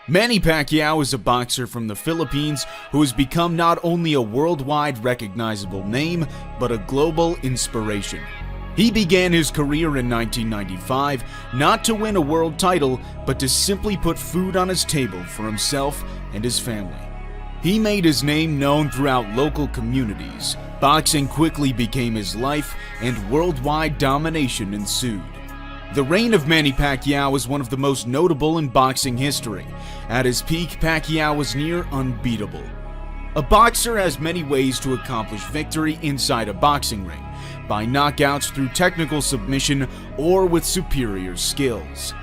Manny Pacquiao is a boxer from the Philippines who has become not only a worldwide recognizable name, but a global inspiration. He began his career in 1995 not to win a world title, but to simply put food on his table for himself and his family. He made his name known throughout local communities. Boxing quickly became his life, and worldwide domination ensued. The reign of Manny Pacquiao is one of the most notable in boxing history. At his peak, Pacquiao was near unbeatable. A boxer has many ways to accomplish victory inside a boxing ring, by knockouts through technical submission or with superior skills.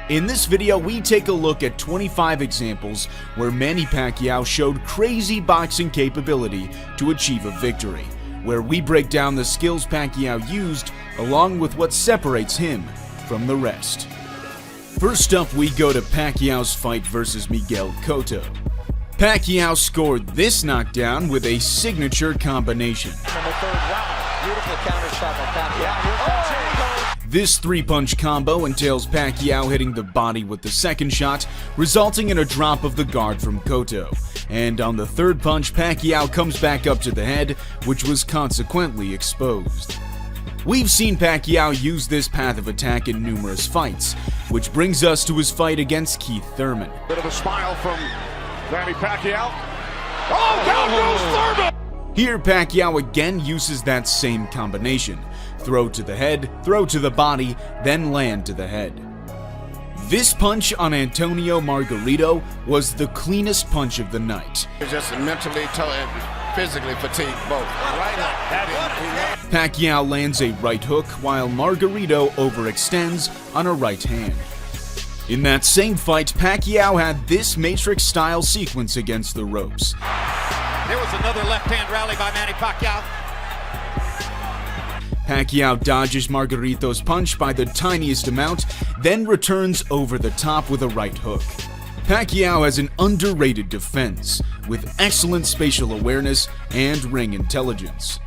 In this video, we take a look at 25 examples where Manny Pacquiao showed crazy boxing capability to achieve a victory, where we break down the skills Pacquiao used along with what separates him from the rest. First up, we go to Pacquiao's fight versus Miguel Cotto. Pacquiao scored this knockdown with a signature combination. This three-punch combo entails Pacquiao hitting the body with the second shot, resulting in a drop of the guard from Cotto. And on the third punch, Pacquiao comes back up to the head, which was consequently exposed. We've seen Pacquiao use this path of attack in numerous fights, which brings us to his fight against Keith Thurman. Bit of a smile from Manny Pacquiao. Oh, down goes Thurman! Here, Pacquiao again uses that same combination. Throw to the head, throw to the body, then land to the head. This punch on Antonio Margarito was the cleanest punch of the night. He's just mentally and physically fatigued both. Pacquiao lands a right hook while Margarito overextends on a right hand. In that same fight, Pacquiao had this Matrix-style sequence against the ropes. There was another left-hand rally by Manny Pacquiao. Pacquiao dodges Margarito's punch by the tiniest amount, then returns over the top with a right hook. Pacquiao has an underrated defense, with excellent spatial awareness and ring intelligence.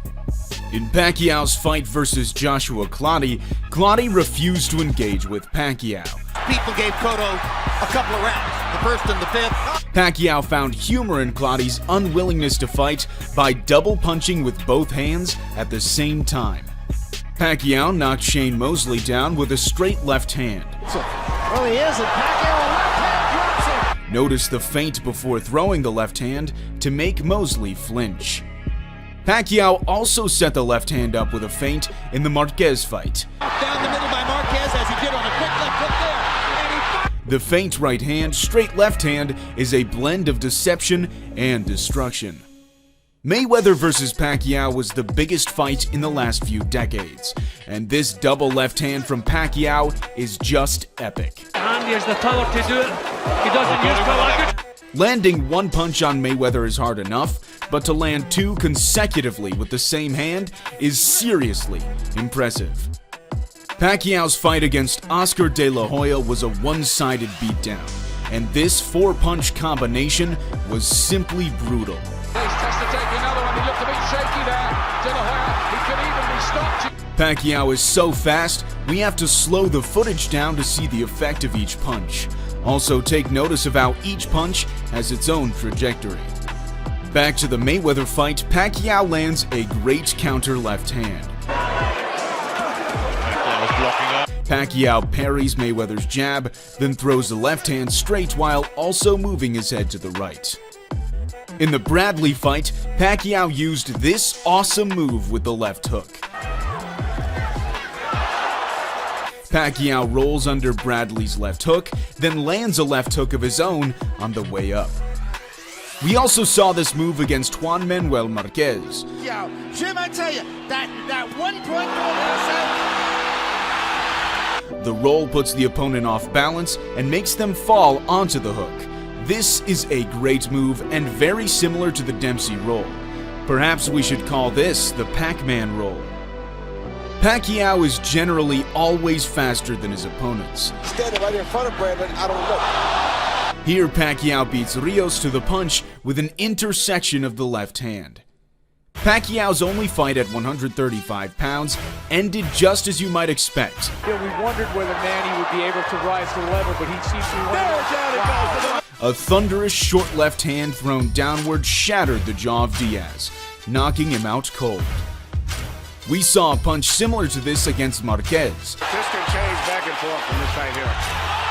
In Pacquiao's fight versus Joshua Clottey, Clottey refused to engage with Pacquiao. People gave Cotto a couple of rounds, the first and the fifth. Pacquiao found humor in Clottey's unwillingness to fight by double punching with both hands at the same time. Pacquiao knocked Shane Mosley down with a straight left hand. Well, he is, and Pacquiao left hand drops him. Notice the feint before throwing the left hand to make Mosley flinch. Pacquiao also set the left hand up with a feint in the Marquez fight. Down the middle by Marquez as he did on a quick left hook there. The feint right hand, straight left hand is a blend of deception and destruction. Mayweather versus Pacquiao was the biggest fight in the last few decades, and this double left hand from Pacquiao is just epic. And he has the power to do it. He doesn't use power. Landing one punch on Mayweather is hard enough, but to land two consecutively with the same hand is seriously impressive. Pacquiao's fight against Oscar De La Hoya was a one-sided beatdown, and this four-punch combination was simply brutal. Pacquiao is so fast, we have to slow the footage down to see the effect of each punch. Also, take notice of how each punch has its own trajectory. Back to the Mayweather fight, Pacquiao lands a great counter left hand. Pacquiao parries Mayweather's jab, then throws the left hand straight while also moving his head to the right. In the Bradley fight, Pacquiao used this awesome move with the left hook. Pacquiao rolls under Bradley's left hook, then lands a left hook of his own on the way up. We also saw this move against Juan Manuel Marquez. Yo, Jim, I tell you, that 1 point. The roll puts the opponent off balance and makes them fall onto the hook. This is a great move and very similar to the Dempsey roll. Perhaps we should call this the Pac-Man roll. Pacquiao is generally always faster than his opponents. Standing right in front of Brandon, I don't know. Here, Pacquiao beats Rios to the punch with an intersection of the left hand. Pacquiao's only fight at 135 pounds ended just as you might expect. We wondered whether Manny would be able to rise to the level, but he seems to be A thunderous short left hand thrown downward shattered the jaw of Diaz, knocking him out cold. We saw a punch similar to this against Marquez. This can change back and forth from this right here.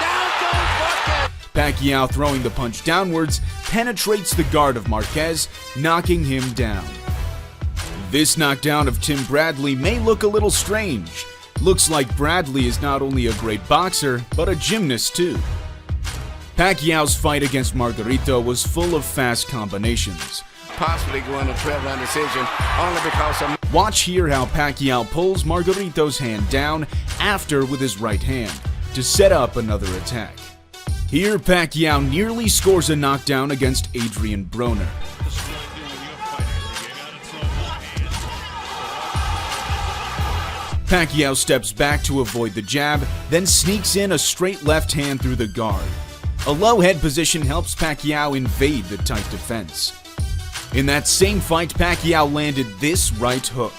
Down goes Marquez. Pacquiao, throwing the punch downwards, penetrates the guard of Marquez, knocking him down. This knockdown of Tim Bradley may look a little strange. Looks like Bradley is not only a great boxer, but a gymnast too. Pacquiao's fight against Margarito was full of fast combinations. Possibly going to 12-round decision only because of... Watch here how Pacquiao pulls Margarito's hand down after with his right hand to set up another attack. Here Pacquiao nearly scores a knockdown against Adrian Broner. Pacquiao steps back to avoid the jab, then sneaks in a straight left hand through the guard. A low head position helps Pacquiao invade the tight defense. In that same fight, Pacquiao landed this right hook.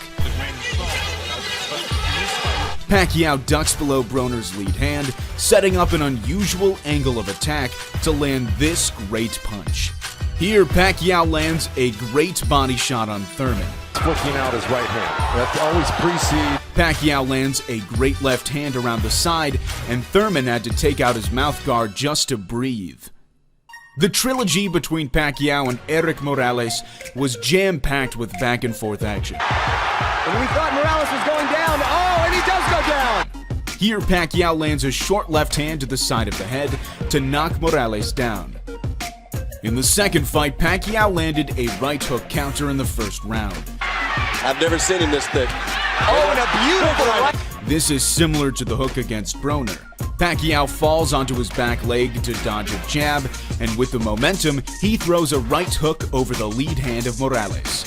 Pacquiao ducks below Broner's lead hand, setting up an unusual angle of attack to land this great punch. Here, Pacquiao lands a great body shot on Thurman. Flicking out his right hand. That always precedes. Pacquiao lands a great left hand around the side, and Thurman had to take out his mouth guard just to breathe. The trilogy between Pacquiao and Erik Morales was jam-packed with back-and-forth action. And we thought Morales was going down. Oh, and he does go down. Here, Pacquiao lands a short left hand to the side of the head to knock Morales down. In the second fight, Pacquiao landed a right hook counter in the first round. I've never seen him this thick. Oh, and a beautiful right. This is similar to the hook against Broner. Pacquiao falls onto his back leg to dodge a jab, and with the momentum, he throws a right hook over the lead hand of Morales.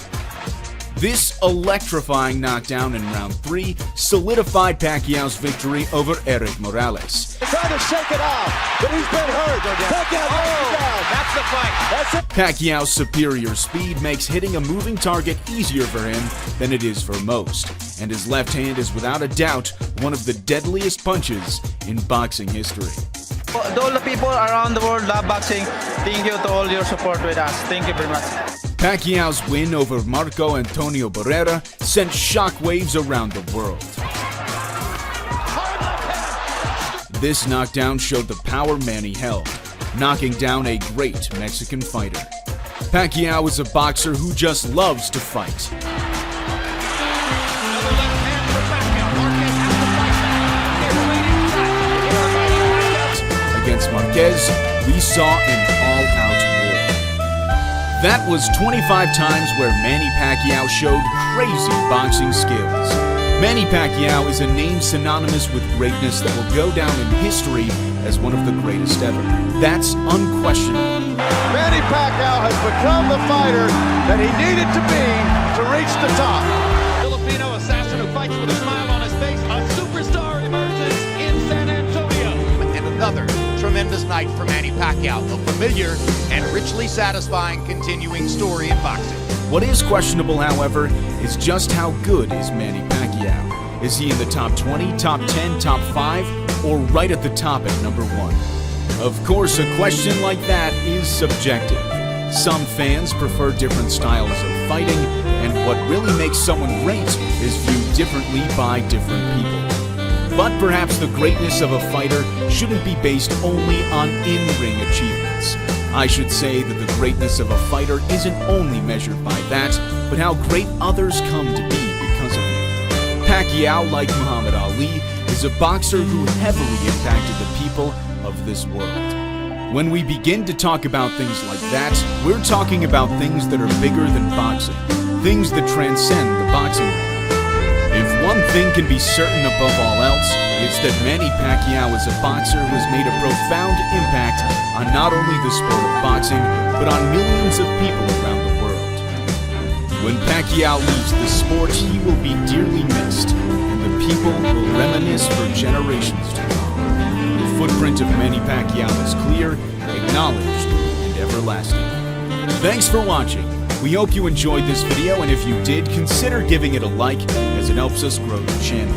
This electrifying knockdown in round 3 solidified Pacquiao's victory over Erik Morales. Trying to shake it off, but he's been hurt. Pacquiao down. That's the fight. That's it. Pacquiao's superior speed makes hitting a moving target easier for him than it is for most, and his left hand is without a doubt one of the deadliest punches in boxing history. To all the people around the world love boxing, thank you to all your support with us. Thank you very much. Pacquiao's win over Marco Antonio Barrera sent shockwaves around the world. This knockdown showed the power Manny held, knocking down a great Mexican fighter. Pacquiao is a boxer who just loves to fight. Against Marquez, we saw an all-out war. That was 25 times where Manny Pacquiao showed crazy boxing skills. Manny Pacquiao is a name synonymous with greatness that will go down in history as one of the greatest ever. That's unquestionable. Manny Pacquiao has become the fighter that he needed to be to reach the top. Filipino assassin who fights with a smile on his face. A superstar emerges in San Antonio. And another tremendous night for Manny Pacquiao. A familiar and richly satisfying continuing story in boxing. What is questionable, however, is just how good is Manny Pacquiao. Is he in the top 20, top 10, top 5, or right at the top at number 1? Of course, a question like that is subjective. Some fans prefer different styles of fighting, and what really makes someone great is viewed differently by different people. But perhaps the greatness of a fighter shouldn't be based only on in-ring achievements. I should say that the greatness of a fighter isn't only measured by that, but how great others come to be because of him. Pacquiao, like Muhammad Ali, is a boxer who heavily impacted the people of this world. When we begin to talk about things like that, we're talking about things that are bigger than boxing, things that transcend the boxing ring. If one thing can be certain above all else, it's that Manny Pacquiao is a boxer who has made a profound impact on not only the sport of boxing, but on millions of people around the world. When Pacquiao leaves the sport, he will be dearly missed, and the people will reminisce for generations to come. The footprint of Manny Pacquiao is clear, acknowledged, and everlasting. Thanks for watching. We hope you enjoyed this video, and if you did, consider giving it a like, as it helps us grow the channel.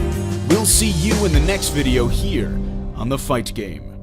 We'll see you in the next video here on The Fight Game.